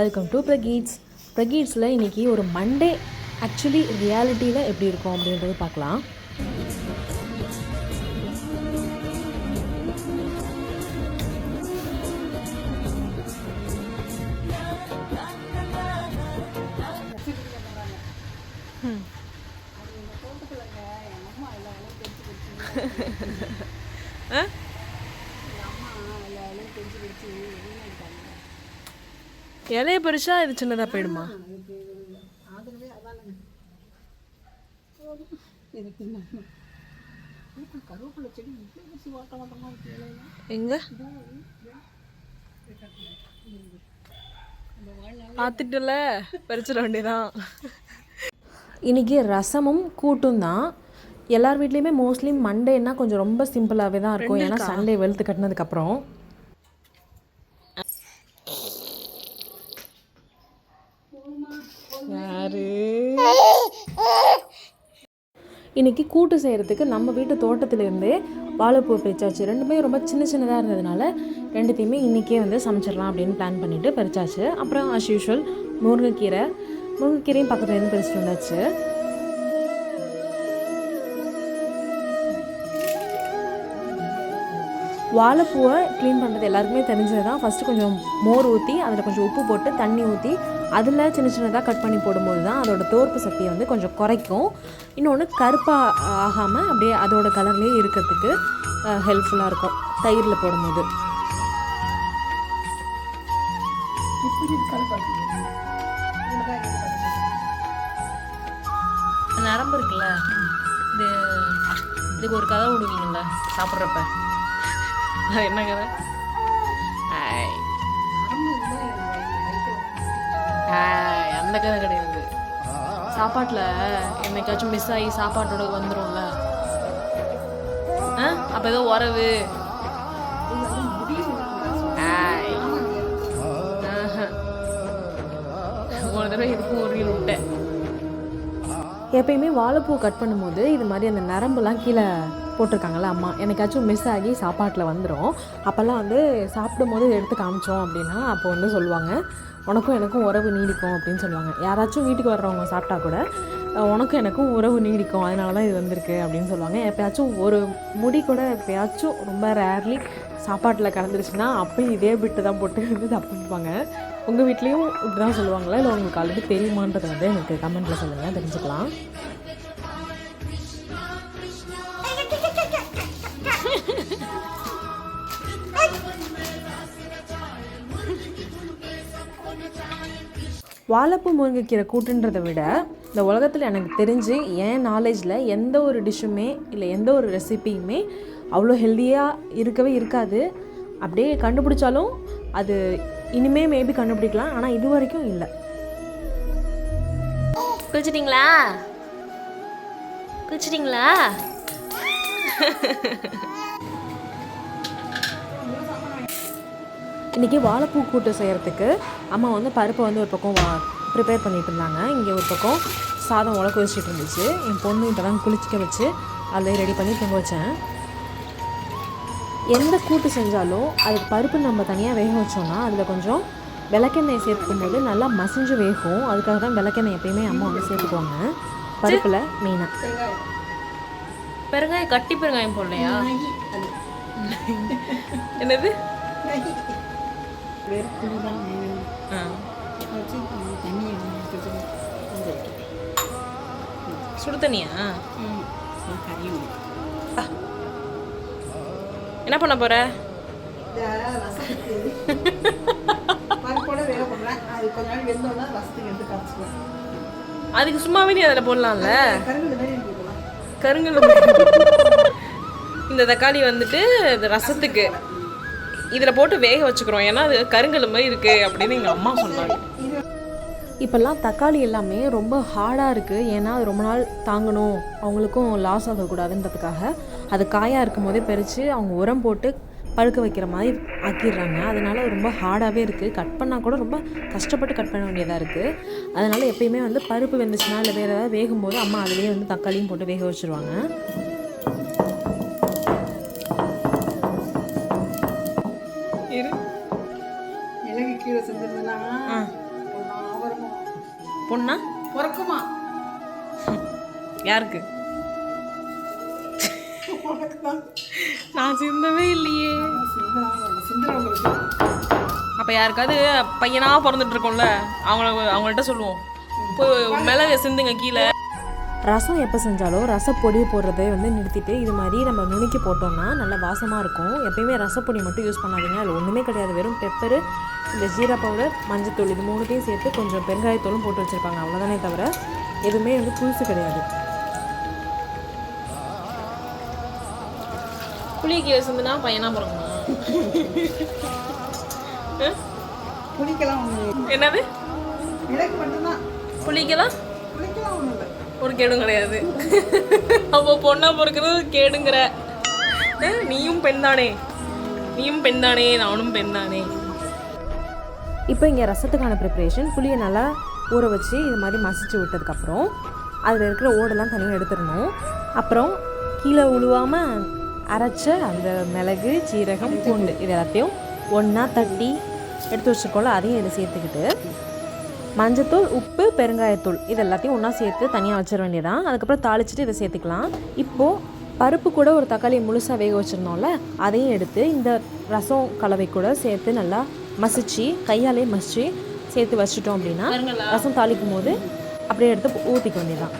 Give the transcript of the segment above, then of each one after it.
Welcome to பிரகீட்ஸ். பிரகீட்ஸில் இன்றைக்கி ஒரு Monday actually ரியாலிட்டியில் எப்படி இருக்கும் அப்படின்றது பார்க்கலாம். இலைய பறிச்சா இது சின்னதாக போயிடுமா? எங்க பார்த்துட்டுல பறிச்சிட வேண்டியதான். இன்னைக்கு ரசமும் கூட்டும் தான். எல்லார் வீட்லேயுமே மோஸ்ட்லி மண்டேன்னா கொஞ்சம் ரொம்ப சிம்பிளாகவே தான் இருக்கும். ஏன்னா சண்டே வெளுத்து கட்டினதுக்கப்புறம் யாரு இன்றைக்கி கூட்டு செய்கிறதுக்கு நம்ம வீட்டு தோட்டத்திலேருந்தே வாழைப்பூ பறிச்சாச்சு. ரெண்டுமே ரொம்ப சின்ன சின்னதாக இருந்ததுனால ரெண்டுத்தையுமே இன்றைக்கே சமைச்சிடலாம் அப்படின்னு பிளான் பண்ணிவிட்டு பறிச்சாச்சு. அப்புறம் ஆஸ் யூஷுவல் முருங்கைக்கீரையும் பக்கத்துலேருந்து பறிச்சுட்டு வந்தாச்சு. வாழைப்பூவை க்ளீன் பண்ணுறது எல்லாருக்குமே தெரிஞ்சது தான். ஃபஸ்ட்டு கொஞ்சம் மோர் ஊற்றி அதில் கொஞ்சம் உப்பு போட்டு தண்ணி ஊற்றி அதில் சின்ன சின்னதாக கட் பண்ணி போடும்போது தான் அதோட தோற்பு சக்தியை கொஞ்சம் குறைக்கும். இன்னொன்று கருப்பாக ஆகாமல் அப்படியே அதோட கலர்லேயே இருக்கிறதுக்கு ஹெல்ப்ஃபுல்லாக இருக்கும் தயிரில் போடும்போது. நரம்பு இருக்குல்ல, இதுக்கு ஒரு கதை விடுவீங்கள்ல சாப்பிட்றப்ப, அது என்ன கதை? அந்த கதை கிடையாது. சாப்பாட்டில் என்னைக்காச்சும் மிஸ் ஆகி சாப்பாட்டோட வந்துடும்ல, அப்போ ஏதோ உறவு ஒரு தடவை இதுக்கும் ஒரு ரீல் விட்டேன். எப்பயுமே வாழைப்பூ கட் பண்ணும்போது இது மாதிரி அந்த நரம்புலாம் கீழே போட்டிருக்காங்கல்ல அம்மா, எனக்காச்சும் மிஸ் ஆகி சாப்பாட்டில் வந்துடும். அப்போல்லாம் சாப்பிடும் போது எடுத்து காமிச்சோம் அப்படின்னா அப்போ சொல்லுவாங்க, உனக்கும் எனக்கும் உறவு நீடிக்கும் அப்படின்னு சொல்லுவாங்க. யாராச்சும் வீட்டுக்கு வர்றவங்க சாப்பிட்டா கூட உனக்கும் எனக்கும் உறவு நீடிக்கும், அதனால தான் இது வந்திருக்கு அப்படின்னு சொல்லுவாங்க. எப்போயாச்சும் ஒரு முடி கூட எப்போயாச்சும் ரொம்ப ரேர்லி சாப்பாட்டில் கலந்துருச்சுன்னா அப்பயும் இதே பிட்டு தான் போட்டு தப்பிப்பாங்க. உங்கள் வீட்லேயும் இப்படி தான் சொல்லுவாங்களா, இல்லை உங்களுக்கு ஆல்ரெடி தெரியுமான்றது எனக்கு கமெண்ட்டில் சொல்லுங்கள், தெரிஞ்சுக்கலாம். வாழைப்பூ முருங்கைக்கீரை கூட்டுன்றதை விட இந்த உலகத்தில் எனக்கு தெரிஞ்சு என் நாலேஜில் எந்த ஒரு டிஷ்ஷுமே இல்லை எந்த ஒரு ரெசிபியுமே அவ்வளோ ஹெல்த்தியாக இருக்கவே இருக்காது. அப்படியே கண்டுபிடிச்சாலும் அது இனிமே மேபி கண்டுபிடிக்கலாம், ஆனால் இது வரைக்கும் இல்லை. குளிச்சிட்டிங்களா? இன்றைக்கி வாழைப்பூ கூட்டு செய்கிறதுக்கு அம்மா பருப்பை ஒரு பக்கம் ப்ரிப்பேர் பண்ணிகிட்டு இருந்தாங்க. இங்கே ஒரு பக்கம் சாதம் உலக்க வச்சுட்டு இருந்துச்சு. என் பொண்ணு இப்போ தான் குளிச்சிக்க வச்சு அதை ரெடி பண்ணி தூங்க வச்சேன். எந்த கூட்டு செஞ்சாலும் அதுக்கு பருப்பு நம்ம தனியாக வேக வச்சோம்னா அதில் கொஞ்சம் விளக்கெண்ணெய் சேர்த்துக்கும் போது நல்லா மசிஞ்சு வேகும். அதுக்காக தான் விளக்கெண்ணெய் எப்பயுமே அம்மா சேர்த்துக்குவாங்க பருப்பில் மெயினாக. பெருங்காயம் கட்டி பெருங்காயம் போடலையா? என்னது சுடு தண்ணியா? என்ன பண்ண போற? அதுக்கு சும்மாவே நீ அதில் போடலாம்ல. கருங்கல் இந்த தக்காளி ரசத்துக்கு இதில் போட்டு வேக வச்சுக்கிறோம், ஏன்னா அது கருங்கல் மாதிரி இருக்குது அப்படின்னு எங்கள் அம்மா சொன்னாங்க. இப்போல்லாம் தக்காளி எல்லாமே ரொம்ப ஹார்டாக இருக்குது. ஏன்னா அது ரொம்ப நாள் தாங்கணும், அவங்களுக்கும் லாஸ் ஆகக்கூடாதுன்றதுக்காக அது காயாக இருக்கும் போதே பறித்து அவங்க உரம் போட்டு பழுக்க வைக்கிற மாதிரி ஆக்கிடுறாங்க. அதனால் ரொம்ப ஹார்டாகவே இருக்குது. கட் பண்ணால் கூட ரொம்ப கஷ்டப்பட்டு கட் பண்ண வேண்டியதாக இருக்குது. அதனால் எப்பயுமே பருப்பு வெந்துச்சுன்னா இல்லை வேறு ஏதாவது வேகும்போது அம்மா அதிலேயே தக்காளியும் போட்டு வேக வச்சுருவாங்க. பொண்ணா பிறக்குமா? யாருக்கு? உனக்கு தான். நான் சிந்தவே இல்லையே. சிந்துறவங்களுக்கு. அப்போ யாருக்காவது பையனாக பிறந்துட்டு இருக்கோம்ல, அவங்கள்ட்ட சொல்லுவோம், போய் மிளகு சிந்துங்க கீழே. ரசம் எப்போ செஞ்சாலும் ரசப்பொடி போடுறதை வந்து நிறுத்திட்டு இது மாதிரி நம்ம நுணுக்கி போட்டோம்னா நல்லா வாசமாக இருக்கும். எப்பயுமே ரசப்பொடி மட்டும் யூஸ் பண்ணாதீங்க, அதில் ஒன்றுமே கிடையாது. வெறும் பெப்பரு, இந்த ஜீரா பவுடர், மஞ்சத்தூள், இது மூணுத்தையும் சேர்த்து கொஞ்சம் பெருங்காயத்தூளும் போட்டு வச்சுருப்பாங்க, அவ்வளோதானே தவிர எதுவுமே வந்து புதுசு கிடையாது. புளிக்கு சிந்துனா பையனாக பிறக்குமா? புளிக்கலாம் என்னது? எனக்கு மட்டும்தான். புளிக்கலாம் ஒன்றும் இல்லை, ஒரு கேடும் கிடையாது. அப்போ பொண்ணா பொறுக்கிறது கேடுங்கிற. நீயும் பெண் தானே, நீயும் பெண் தானே, நானும் பெண் தானே. இப்போ இங்கே ரசத்துக்கான ப்ரிப்ரேஷன். புளியை நல்லா ஊற வச்சு இது மாதிரி மசிச்சு விட்டதுக்கப்புறம் அதில் இருக்கிற ஓடெல்லாம் தனியாக எடுத்துடணும். அப்புறம் கீழே உழுவாமல் அரைச்ச அந்த மிளகு, சீரகம், பூண்டு இது எல்லாத்தையும் ஒன்றா தட்டி எடுத்து வச்சுருக்கோம்ல, அதையும் இதை சேர்த்துக்கிட்டு மஞ்சத்தூள், உப்பு, பெருங்காயத்தூள் இது எல்லாத்தையும் ஒன்றா சேர்த்து தனியாக வச்சிட வேண்டியதான். அதுக்கப்புறம் தாளிச்சிட்டு இதை சேர்த்துக்கலாம். இப்போது பருப்பு கூட ஒரு தக்காளி முழுசாக வேக வச்சுருந்தோம்ல, அதையும் எடுத்து இந்த ரசம் கலவை கூட சேர்த்து நல்லா மசிச்சு கையாலே மசிச்சு சேர்த்து வச்சுட்டோம் அப்படின்னா ரசம் தாளிக்கும் போது அப்படியே எடுத்து ஊற்றிக்க வேண்டியதான்.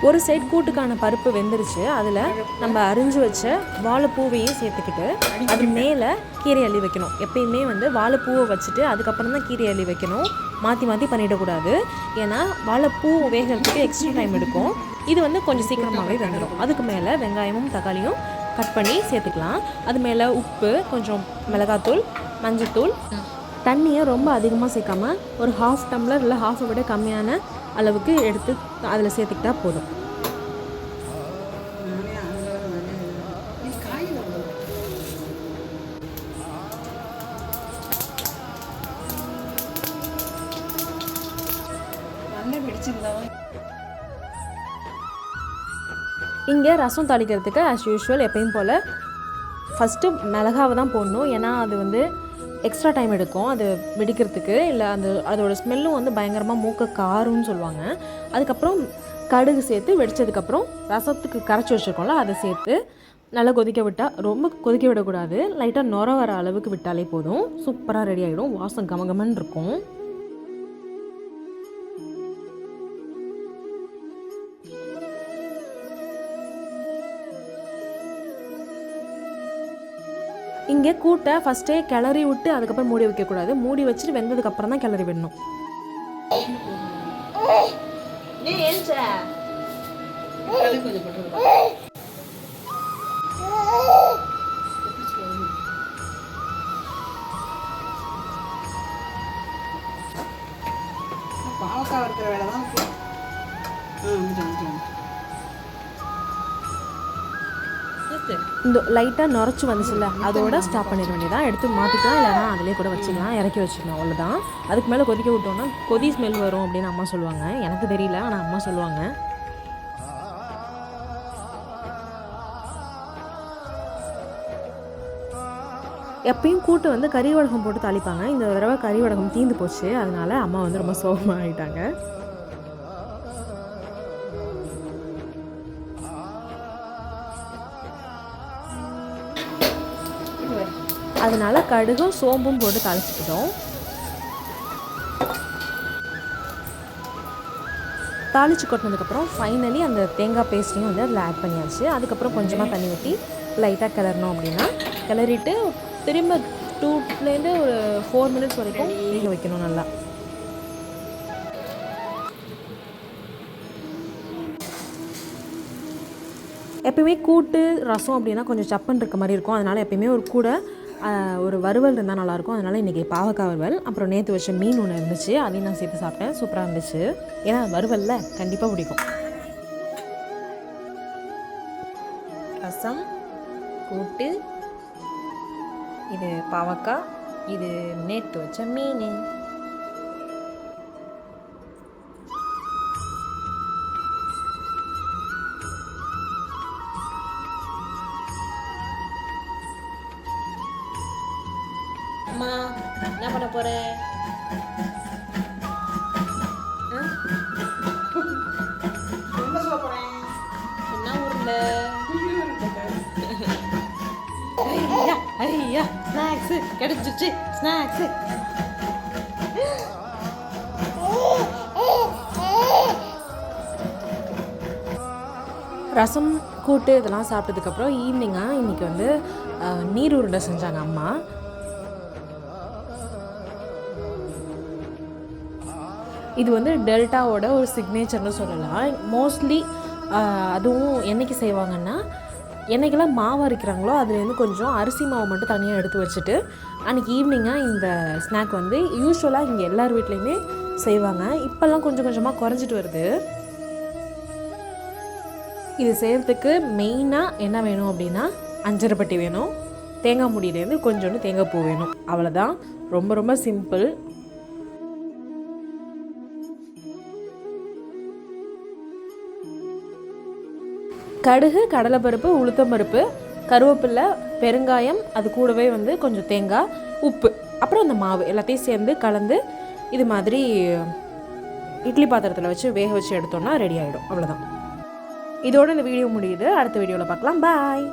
ஒரு சைட் கூட்டுக்கான பருப்பு வெந்துருச்சு. அதில் நம்ம அரிஞ்சு வச்ச வாழைப்பூவையும் சேர்த்துக்கிட்டு அது மேலே கீரை அள்ளி வைக்கணும். எப்பயுமே வந்து வாழைப்பூவை வச்சுட்டு அதுக்கப்புறம் தான் கீரை அள்ளி வைக்கணும். மாற்றி மாற்றி பண்ணிடக்கூடாது. ஏன்னா வாழைப்பூ வேகிறதுக்கு எக்ஸ்ட்ரா டைம் எடுக்கும். இது வந்து கொஞ்சம் சீக்கிரமாகவே வெந்துடும். அதுக்கு மேலே வெங்காயமும் தக்காளியும் கட் பண்ணி சேர்த்துக்கலாம். அது மேலே உப்பு, கொஞ்சம் மிளகாத்தூள், மஞ்சத்தூள், தண்ணியை ரொம்ப அதிகமாக சேர்க்காம ஒரு 1/2 டம்ளர் இல்லை 1/2 விட கம்மியான அளவுக்கு எடுத்து அதில் சேர்த்துக்கிட்டா போதும். இங்கே ரசம் தாளிக்கிறதுக்கு ஆஸ் யூஷுவல் எப்பயும் போல் ஃபஸ்ட்டு மிளகாவை தான் போடணும். ஏன்னா அது வந்து எக்ஸ்ட்ரா டைம் எடுக்கும் அது வெடிக்கிறதுக்கு. இல்லை அதோடய ஸ்மெல்லும் வந்து பயங்கரமாக மூக்க காருன்னு சொல்லுவாங்க. அதுக்கப்புறம் கடுகு சேர்த்து வெடித்ததுக்கப்புறம் ரசத்துக்கு கரைச்சி வச்சுருக்கோம்ல அதை சேர்த்து நல்லா கொதிக்க விட்டால், ரொம்ப கொதிக்க விடக்கூடாது, லைட்டாக நுர வர அளவுக்கு விட்டாலே போதும். சூப்பராக ரெடி ஆகிடும். வாசம் கமகமன்னு இருக்கும். இங்கே கூட்டை ஃபஸ்ட்டே கிளறி விட்டு அதுக்கப்புறம் மூடி வைக்கக்கூடாது. மூடி வச்சுட்டு வெந்ததுக்கப்புறம் தான் கிளறி விடணும். பாவக்காய் இருக்கிற வேலை தான். இந்த லைட்டாக நுரைச்சி வந்துச்சுல்ல, அதோட ஸ்டாப் பண்ணிட வேண்டியதான். எடுத்து மாற்றிக்கலாம், இல்லைனா அதிலே கூட வச்சுக்கலாம், இறக்கி வச்சுக்கலாம், அவ்வளோதான். அதுக்கு மேலே கொதிக்க விட்டோன்னா கொதி ஸ்மெல் வரும் அப்படின்னு அம்மா சொல்லுவாங்க. எனக்கு தெரியல, ஆனால் அம்மா சொல்லுவாங்க. எப்பயும் கூட்டு வந்து கறி வடகம் போட்டு தாளிப்பாங்க. இந்த தடவை கறி வடகம் தீந்து போச்சு, அதனால அம்மா வந்து ரொம்ப சோகமாக ஆகிட்டாங்க. அதனால கடுகும் சோம்பும் போட்டு தாளிச்சுக்கிட்டோம். தாளித்து கொட்டினதுக்கப்புறம் ஃபைனலி அந்த தேங்காய் பேஸ்ட்டையும் வந்து அதில் ஆட் பண்ணியாச்சு. அதுக்கப்புறம் கொஞ்சமாக தண்ணி ஊற்றி லைட்டாக கிளறணும். அப்படின்னா கிளறிட்டு திரும்ப 2லேருந்து ஒரு 4 மினிட்ஸ் வரைக்கும் வேக வைக்கணும் நல்லா. எப்பயுமே கூட்டு ரசம் அப்படின்னா கொஞ்சம் சப்புன்னு இருக்க மாதிரி இருக்கும். அதனால் எப்பயுமே ஒரு வறுவல் இருந்தால் நல்லாயிருக்கும். அதனால் இன்றைக்கி பாவக்காய் வறுவல், அப்புறம் நேற்று வச்ச மீன் ஒன்று இருந்துச்சு, அதையும் நான் சேர்த்து சாப்பிட்டேன். சூப்பராக இருந்துச்சு. ஏன்னா வறுவலில் கண்டிப்பாக பிடிக்கும். ரசம், கூட்டு, இது பாவக்காய், இது நேற்று வச்ச மீன். அம்மா என்ன பண்ண போற? என்ன சொல்ல போறேன்? என்ன ஊர்ல? புளி உருண்டை. ஐயா ஐயா ஸ்நாக்ஸ் கிடைச்சிச்சு, ஸ்நாக்ஸ். ரசம் கூட்டு இதெல்லாம் சாப்பிட்டதுக்கப்புறம் ஈவினிங்காக இன்றைக்கி வந்து நீர் உருண்டை செஞ்சாங்க அம்மா. இது வந்து டெல்டாவோட ஒரு சிக்னேச்சர்னு சொல்லலாம். மோஸ்ட்லி அதுவும் என்னைக்கு செய்வாங்கன்னா, என்னைக்கெல்லாம் மாவு அரைக்கிறாங்களோ அதுலேருந்து கொஞ்சம் அரிசி மாவு மட்டும் தனியாக எடுத்து வச்சுட்டு அன்றைக்கி ஈவினிங்காக இந்த ஸ்நாக் வந்து யூஸ்வலாக இங்கே எல்லார் வீட்லேயுமே செய்வாங்க. இப்போல்லாம் கொஞ்சம் கொஞ்சமாக குறைஞ்சிட்டு வருது. இது செய்கிறதுக்கு மெயினாக என்ன வேணும் அப்படின்னா, அஞ்சரைப்பட்டி வேணும், தேங்காய் மூடியிலேருந்து கொஞ்சோண்டு தேங்காய் பூ வேணும். அவ்வளோதான், ரொம்ப ரொம்ப சிம்பிள். கடுகு, கடலைப்பருப்பு, உளுத்தம்பருப்பு, கருவேப்பிலை, பெருங்காயம், அது கூடவே வந்து கொஞ்சம் தேங்காய், உப்பு, அப்புறம் அந்த மாவு எல்லாத்தையும் சேர்ந்து கலந்து இது மாதிரி இட்லி பாத்திரத்தில் வச்சு வேக வச்சு எடுத்தோன்னா ரெடி ஆகிடும். அவ்வளோதான். இதோடு இந்த வீடியோ முடியுது. அடுத்த வீடியோவில் பார்க்கலாம். பாய்.